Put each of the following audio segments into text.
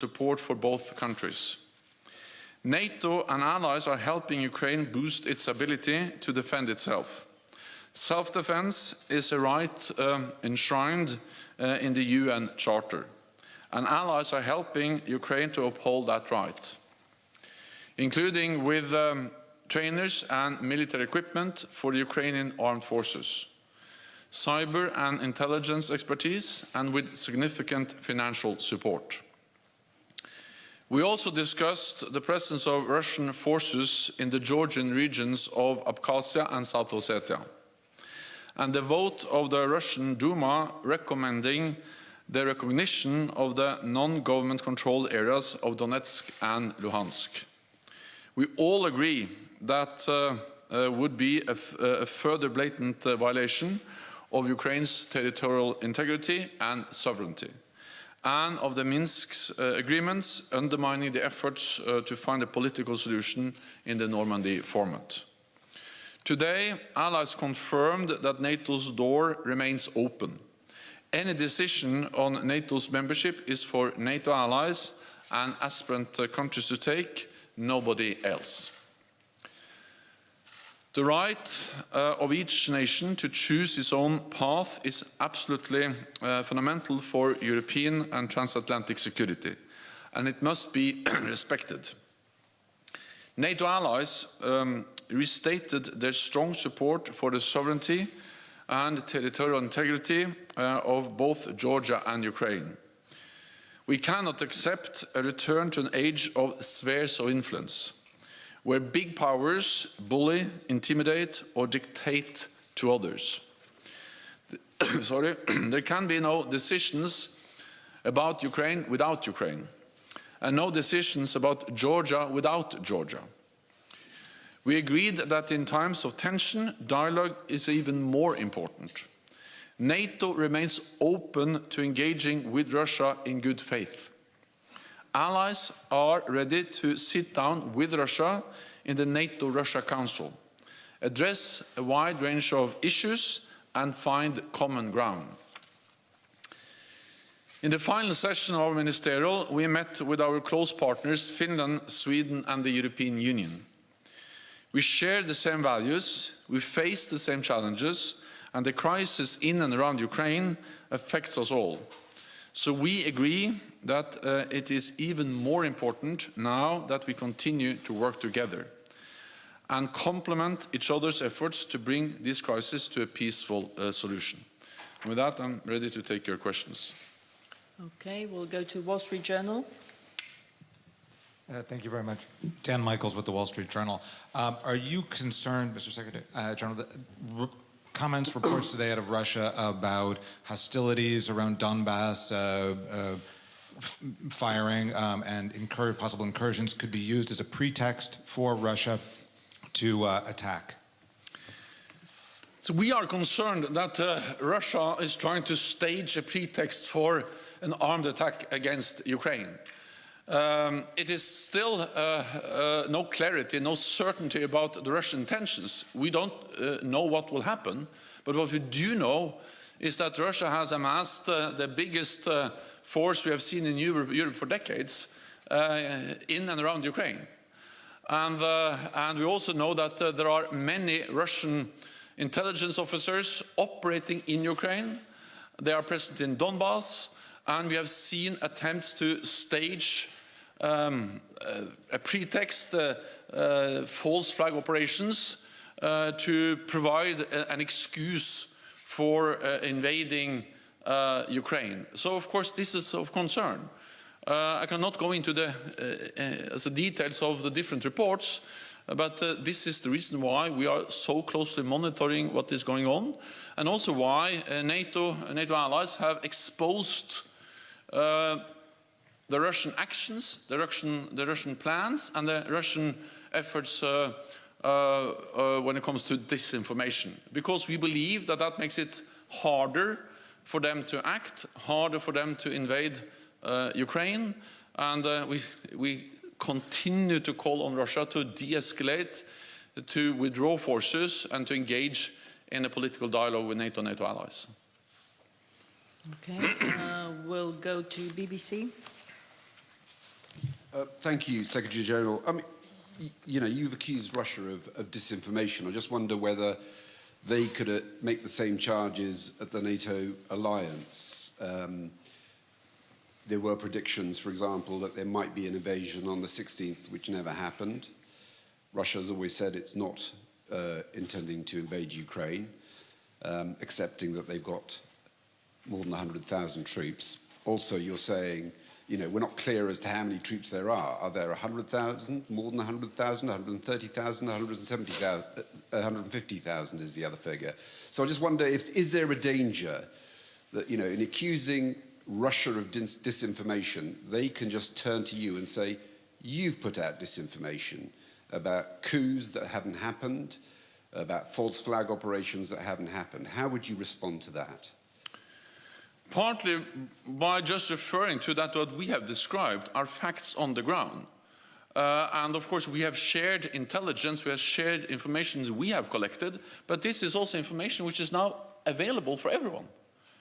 support for both countries. NATO and allies are helping Ukraine boost its ability to defend itself. Self-defense is a right enshrined in the UN Charter, and allies are helping Ukraine to uphold that right, including with trainers and military equipment for the Ukrainian armed forces, cyber and intelligence expertise, and with significant financial support. We also discussed the presence of Russian forces in the Georgian regions of Abkhazia and South Ossetia, and the vote of the Russian Duma recommending the recognition of the non-government controlled areas of Donetsk and Luhansk. We all agree that would be a further blatant violation of Ukraine's territorial integrity and sovereignty, and of the Minsk agreements undermining the efforts to find a political solution in the Normandy format. Today, allies confirmed that NATO's door remains open. Any decision on NATO's membership is for NATO allies and aspirant countries to take, nobody else. The right of each nation to choose its own path is absolutely fundamental for European and transatlantic security, and it must be respected. NATO allies restated their strong support for the sovereignty and territorial integrity of both Georgia and Ukraine. We cannot accept a return to an age of spheres of influence, where big powers bully, intimidate, or dictate to others. There can be no decisions about Ukraine without Ukraine, and no decisions about Georgia without Georgia. We agreed that in times of tension, dialogue is even more important. NATO remains open to engaging with Russia in good faith. Allies are ready to sit down with Russia in the NATO-Russia Council, address a wide range of issues and find common ground. In the final session of our ministerial, we met with our close partners Finland, Sweden and the European Union. We share the same values, we face the same challenges, and the crisis in and around Ukraine affects us all. So we agree that it is even more important now that we continue to work together and complement each other's efforts to bring this crisis to a peaceful solution. And with that, I'm ready to take your questions. Okay, we'll go to Wall Street Journal. Thank you very much. Dan Michaels with the Wall Street Journal. Are you concerned, Mr. Secretary General, that comments, reports today out of Russia about hostilities around Donbass, firing and possible incursions could be used as a pretext for Russia to attack? So we are concerned that Russia is trying to stage a pretext for an armed attack against Ukraine. It is still no clarity, no certainty about the Russian intentions. We don't know what will happen, but what we do know is that Russia has amassed the biggest force we have seen in Europe for decades in and around Ukraine. And we also know that there are many Russian intelligence officers operating in Ukraine. They are present in Donbass, and we have seen attempts to stage a pretext, false flag operations to provide an excuse for invading Ukraine. So of course this is of concern. I cannot go into the details of the different reports, but this is the reason why we are so closely monitoring what is going on, and also why NATO allies have exposed the Russian actions, the Russian plans, and the Russian efforts when it comes to disinformation. Because we believe that that makes it harder for them to act, harder for them to invade Ukraine, and we continue to call on Russia to de-escalate, to withdraw forces, and to engage in a political dialogue with NATO and NATO allies. Okay, we'll go to BBC. Thank you, Secretary General. I mean, you know, you've accused Russia of disinformation. I just wonder whether they could make the same charges at the NATO alliance. There were predictions, for example, that there might be an invasion on the 16th, which never happened. Russia has always said it's not intending to invade Ukraine, accepting that they've got more than 100,000 troops. Also, you're saying, you know, we're not clear as to how many troops there are. Are there 100,000, more than 100,000, 130,000, 170,000, 150,000 is the other figure. So I just wonder, is there a danger that, you know, in accusing Russia of disinformation, they can just turn to you and say, you've put out disinformation about coups that haven't happened, about false flag operations that haven't happened. How would you respond to that? Partly by just referring to that what we have described are facts on the ground. And of course we have shared intelligence, we have shared information we have collected, but this is also information which is now available for everyone.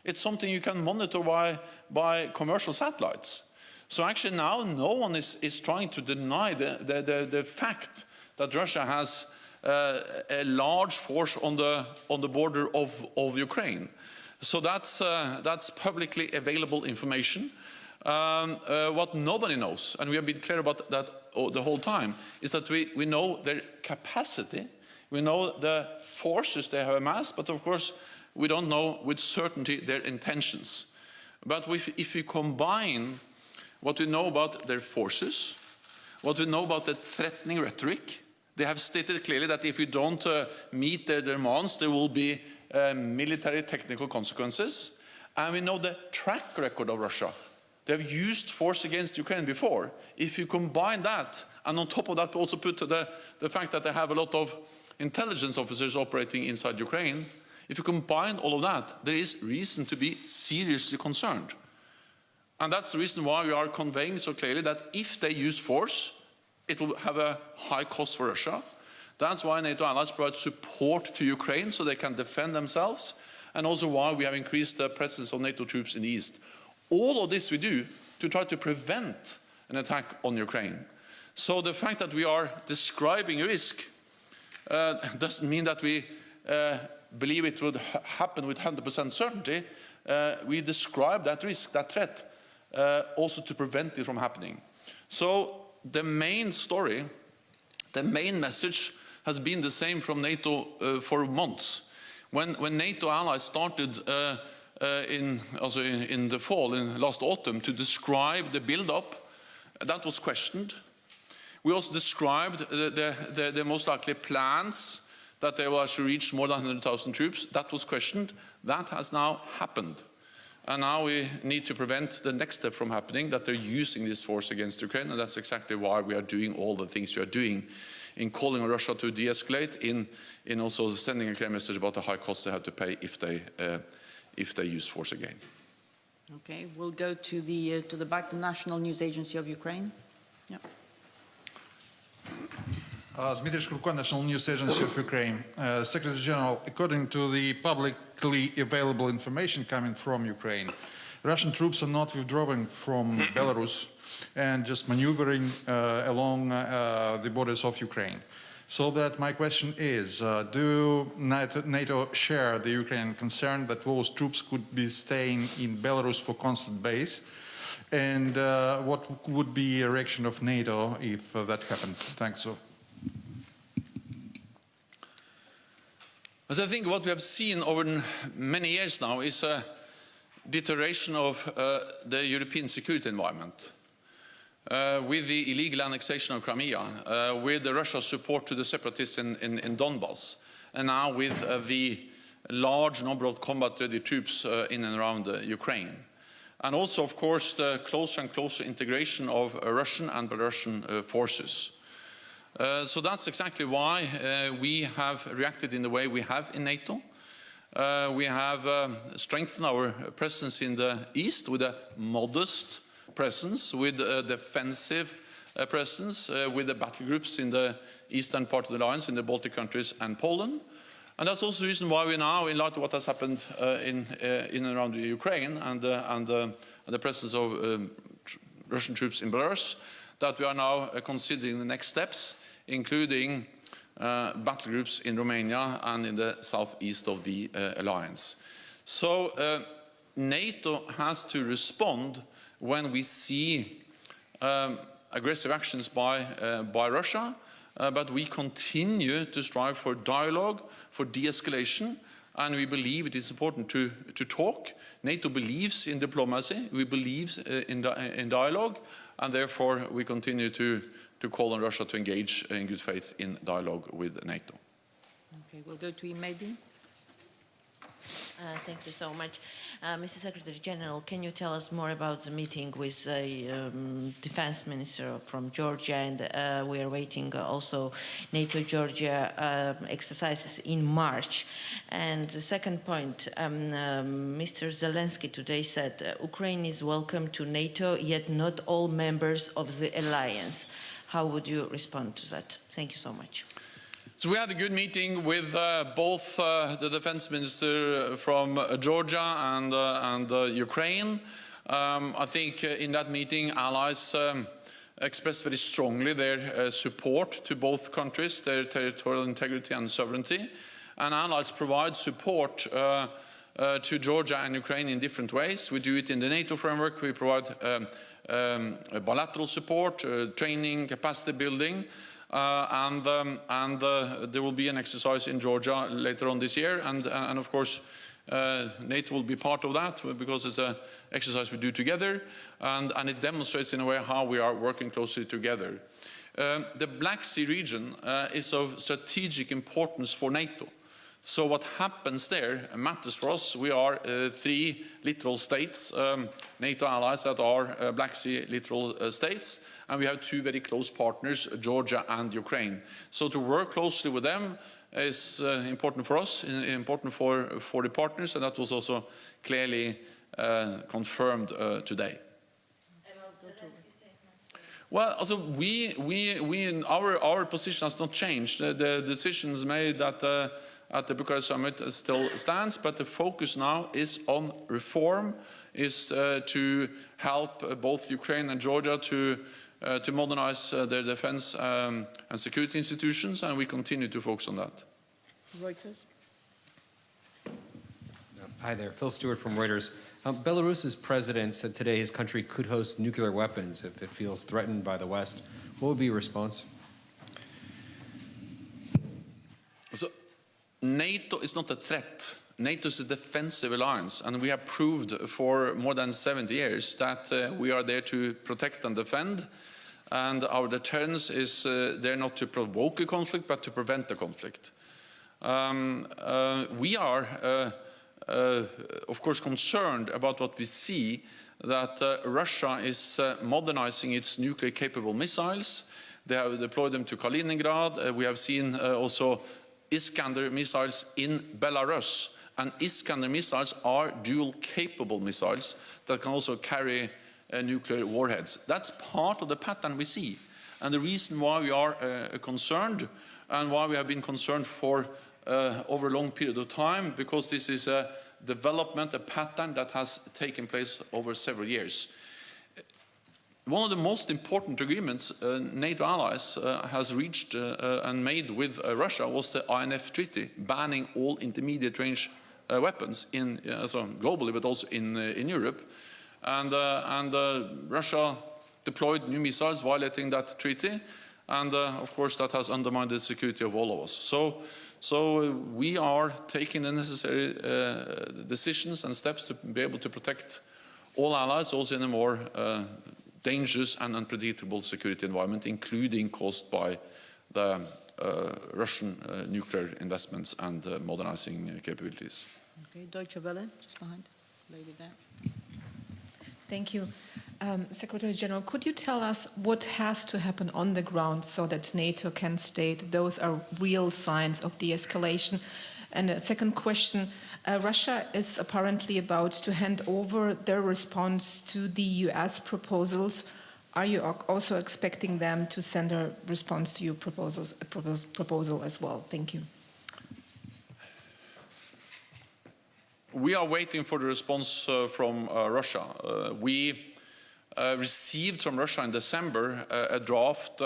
It's something you can monitor by commercial satellites. So actually now no one is trying to deny the fact that Russia has a large force on the border of Ukraine. So that's publicly available information. What nobody knows, and we have been clear about that the whole time, is that we know their capacity, we know the forces they have amassed, but of course we don't know with certainty their intentions. But if we combine what we know about their forces, what we know about the threatening rhetoric, they have stated clearly that if we don't meet their demands, there will be military technical consequences. And we know the track record of Russia. They have used force against Ukraine before. If you combine that, and on top of that also put the fact that they have a lot of intelligence officers operating inside Ukraine, if you combine all of that, there is reason to be seriously concerned. And that's the reason why we are conveying so clearly that if they use force, it will have a high cost for Russia. That's why NATO allies provide support to Ukraine so they can defend themselves, and also why we have increased the presence of NATO troops in the east. All of this we do to try to prevent an attack on Ukraine. So the fact that we are describing a risk doesn't mean that we believe it would happen with 100% certainty. We describe that risk, that threat, also to prevent it from happening. So the main story, the main message has been the same from NATO for months. When NATO allies started in the fall, in last autumn, to describe the build-up, that was questioned. We also described the most likely plans that they will actually reach more than 100,000 troops. That was questioned. That has now happened. And now we need to prevent the next step from happening, that they're using this force against Ukraine, and that's exactly why we are doing all the things we are doing in calling on Russia to de-escalate, in also sending a clear message about the high costs they have to pay if they use force again. Okay, we'll go to the back, the National News Agency of Ukraine. Yeah. Dmitry Shkurko, National News Agency of Ukraine. Secretary General, according to the publicly available information coming from Ukraine, Russian troops are not withdrawing from Belarus and just maneuvering along the borders of Ukraine. So that my question is, do NATO share the Ukrainian concern that those troops could be staying in Belarus for constant base? And what would be a reaction of NATO if that happened? Thanks. As I think what we have seen over many years now is a deterioration of the European security environment. With the illegal annexation of Crimea, with the Russia's support to the separatists in Donbass, and now with the large number of combat-ready troops in and around Ukraine. And also, of course, the closer and closer integration of Russian and Belarusian forces. So that's exactly why we have reacted in the way we have in NATO. We have strengthened our presence in the east with a modest presence, with a defensive presence, with the battle groups in the eastern part of the alliance, in the Baltic countries and Poland. And that's also the reason why we now, in light of what has happened in and around Ukraine and the presence of Russian troops in Belarus, that we are now considering the next steps, including battle groups in Romania and in the southeast of the alliance. So NATO has to respond when we see aggressive actions by Russia, but we continue to strive for dialogue, for de-escalation, and we believe it is important to talk. NATO believes in diplomacy, we believe in dialogue, and therefore we continue to call on Russia to engage in good faith in dialogue with NATO. Okay, we'll go to Imedi. Thank you so much. Mr. Secretary General, can you tell us more about the meeting with the defense minister from Georgia? And we are waiting also NATO-Georgia exercises in March. And the second point, Mr. Zelensky today said Ukraine is welcome to NATO, yet not all members of the alliance. How would you respond to that? Thank you so much. So we had a good meeting with both the defense minister from Georgia and Ukraine. I think in that meeting, allies expressed very strongly their support to both countries, their territorial integrity and sovereignty. And allies provide support to Georgia and Ukraine in different ways. We do it in the NATO framework. We provide bilateral support, training, capacity building. And there will be an exercise in Georgia later on this year, and of course NATO will be part of that because it's an exercise we do together, and it demonstrates in a way how we are working closely together. The Black Sea region is of strategic importance for NATO. So what happens there matters for us. We are 3 littoral states, NATO allies that are Black Sea littoral states, and we have 2 very close partners, Georgia and Ukraine. So to work closely with them is important for us, important for the partners, and that was also clearly confirmed today. Well, also our position has not changed. The decisions made at the Bucharest summit still stands, but the focus now is on reform, is to help both Ukraine and Georgia to modernize their defense and security institutions, and we continue to focus on that. Reuters. Hi there, Phil Stewart from Reuters. Belarus's president said today his country could host nuclear weapons if it feels threatened by the West. What would be your response? So, NATO is not a threat. NATO is a defensive alliance, and we have proved for more than 70 years that we are there to protect and defend, and our deterrence is there not to provoke a conflict, but to prevent a conflict. We are, of course, concerned about what we see, that Russia is modernizing its nuclear-capable missiles. They have deployed them to Kaliningrad. We have seen also Iskander missiles in Belarus. And Iskander missiles are dual-capable missiles that can also carry nuclear warheads. That's part of the pattern we see. And the reason why we are concerned, and why we have been concerned for over a long period of time, because this is a development, a pattern that has taken place over several years. One of the most important agreements NATO allies has reached and made with Russia was the INF Treaty, banning all intermediate range weapons globally, but also in Europe. And Russia deployed new missiles violating that treaty, and of course that has undermined the security of all of us. So we are taking the necessary decisions and steps to be able to protect all allies, also in a more dangerous and unpredictable security environment, including caused by the Russian nuclear investments and modernizing capabilities. Okay, Deutsche Welle, just behind, lady there. Thank you. Secretary General, could you tell us what has to happen on the ground so that NATO can state those are real signs of de-escalation? And a second question, Russia is apparently about to hand over their response to the US proposals. Are you also expecting them to send a response to your proposal as well? Thank you. We are waiting for the response from Russia. We received from Russia in December a draft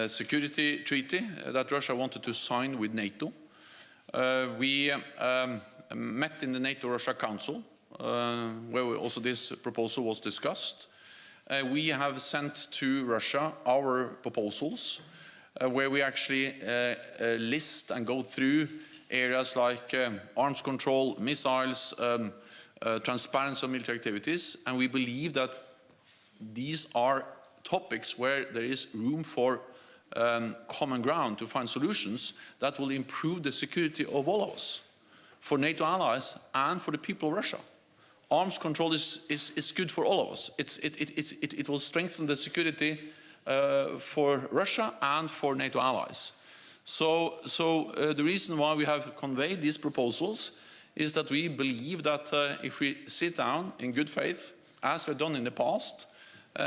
security treaty that Russia wanted to sign with NATO. We met in the NATO-Russia Council, where also this proposal was discussed. We have sent to Russia our proposals, where we actually list and go through areas like arms control, missiles, transparency of military activities, and we believe that these are topics where there is room for common ground to find solutions that will improve the security of all of us, for NATO allies and for the people of Russia. Arms control is good for all of us. It will strengthen the security for Russia and for NATO allies. So the reason why we have conveyed these proposals is that we believe that if we sit down in good faith, as we've done in the past,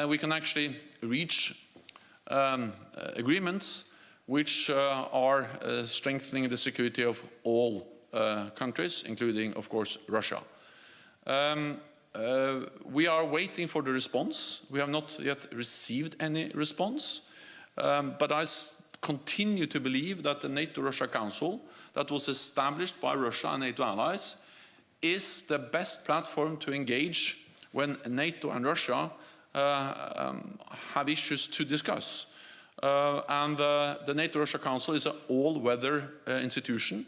we can actually reach agreements which are strengthening the security of all countries, including, of course, Russia. We are waiting for the response. We have not yet received any response, but I continue to believe that the NATO-Russia Council that was established by Russia and NATO allies is the best platform to engage when NATO and Russia have issues to discuss. And the NATO-Russia Council is an all-weather institution.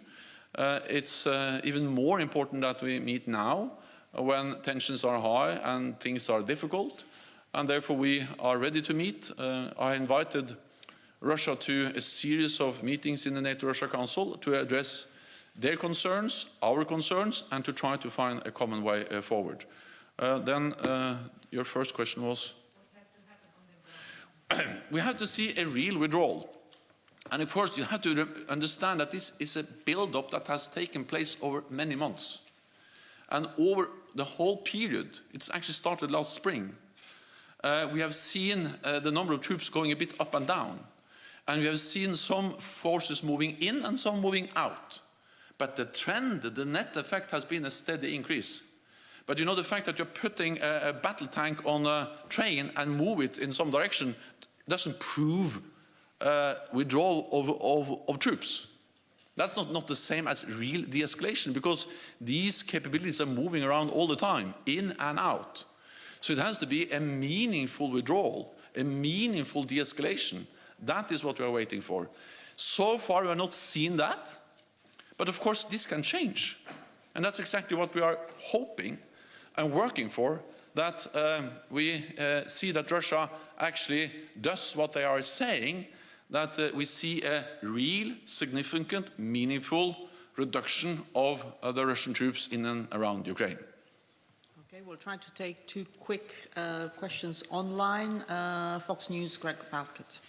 It's even more important that we meet now when tensions are high and things are difficult, and therefore we are ready to meet. I invited Russia to a series of meetings in the NATO-Russia Council to address their concerns, our concerns, and to try to find a common way forward. Then your first question was? We have to see a real withdrawal. And of course, you have to understand that this is a build-up that has taken place over many months. And over the whole period, it's actually started last spring, we have seen the number of troops going a bit up and down. And we have seen some forces moving in and some moving out. But the trend, the net effect has been a steady increase. But you know, the fact that you're putting a battle tank on a train and move it in some direction doesn't prove withdrawal of troops. That's not the same as real de-escalation, because these capabilities are moving around all the time, in and out. So it has to be a meaningful withdrawal, a meaningful de-escalation. That is what we are waiting for. So far we have not seen that, but of course this can change. And that's exactly what we are hoping and working for, that we see that Russia actually does what they are saying, that we see a real, significant, meaningful reduction of the Russian troops in and around Ukraine. Okay, we'll try to take two quick questions online. Fox News, Greg Palkett.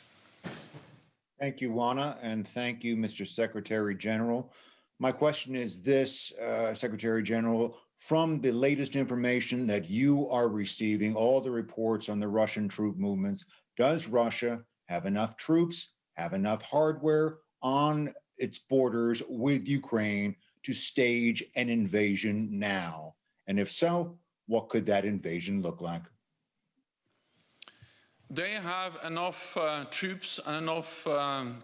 Thank you, Juana, and thank you, Mr. Secretary General. My question is this, Secretary General, from the latest information that you are receiving, all the reports on the Russian troop movements, does Russia have enough troops, have enough hardware on its borders with Ukraine to stage an invasion now? And if so, what could that invasion look like? They have enough troops and enough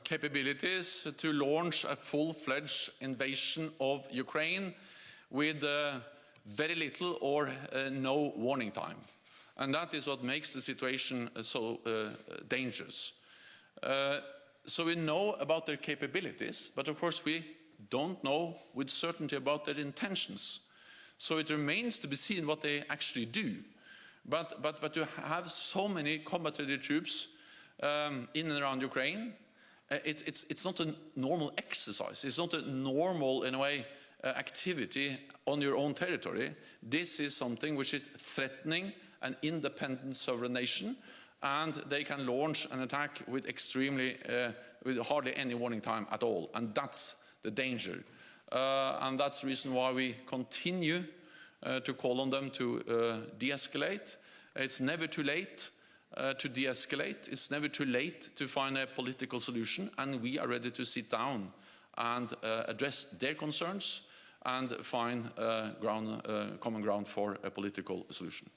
capabilities to launch a full-fledged invasion of Ukraine with very little or no warning time. And that is what makes the situation so dangerous. So we know about their capabilities, but of course we don't know with certainty about their intentions. So it remains to be seen what they actually do. But to have so many combat-ready troops in and around Ukraine, it's not a normal exercise. It's not a normal, in a way, activity on your own territory. This is something which is threatening an independent sovereign nation, and they can launch an attack with with hardly any warning time at all. And that's the danger. And that's the reason why we continue to call on them to de-escalate. It's never too late to de-escalate. It's never too late to find a political solution, and we are ready to sit down and address their concerns and find common ground for a political solution.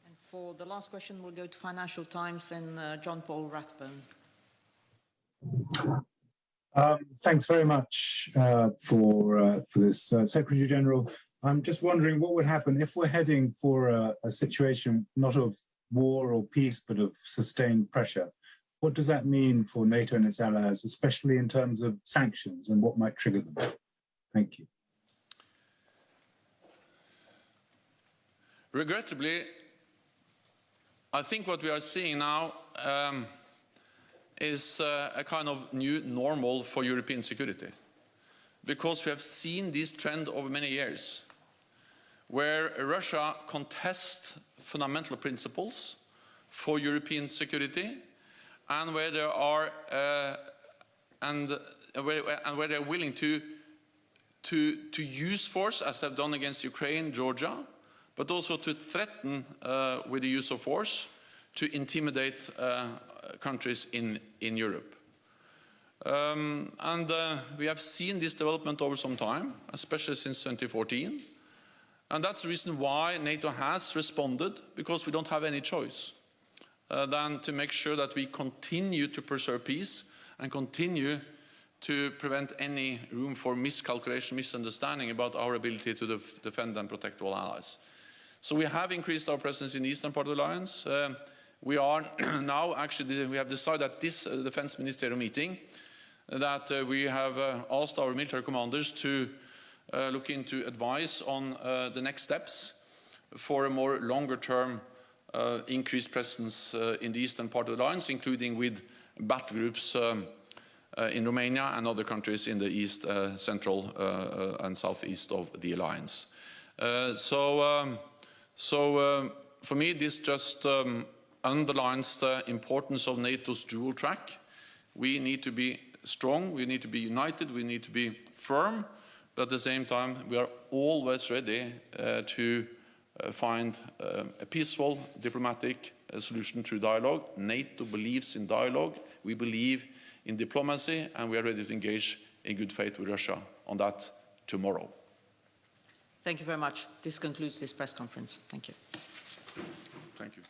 And For the last question, we'll go to Financial Times and John Paul Rathbone. Thanks very much for this, Secretary General. I'm just wondering what would happen if we're heading for a situation not of war or peace, but of sustained pressure. What does that mean for NATO and its allies, especially in terms of sanctions and what might trigger them? Thank you. Regrettably, I think what we are seeing now is a kind of new normal for European security, because we have seen this trend over many years, where Russia contests fundamental principles for European security, and where they are where they're willing to use force, as they've done against Ukraine, Georgia, but also to threaten with the use of force to intimidate countries in Europe. We have seen this development over some time, especially since 2014. And that's the reason why NATO has responded, because we don't have any choice than to make sure that we continue to preserve peace and continue to prevent any room for miscalculation, misunderstanding about our ability to defend and protect all allies. So we have increased our presence in the eastern part of the alliance. We are now actually, we have decided at this defense ministerial meeting that we have asked our military commanders to look into advice on the next steps for a more longer-term increased presence in the eastern part of the alliance, including with battle groups in Romania and other countries in the east, central and southeast of the alliance. For me, this just underlines the importance of NATO's dual track. We need to be strong, we need to be united, we need to be firm, but at the same time, we are always ready to find a peaceful, diplomatic solution through dialogue. NATO believes in dialogue, we believe in diplomacy, and we are ready to engage in good faith with Russia on that tomorrow. Thank you very much. This concludes this press conference. Thank you. Thank you.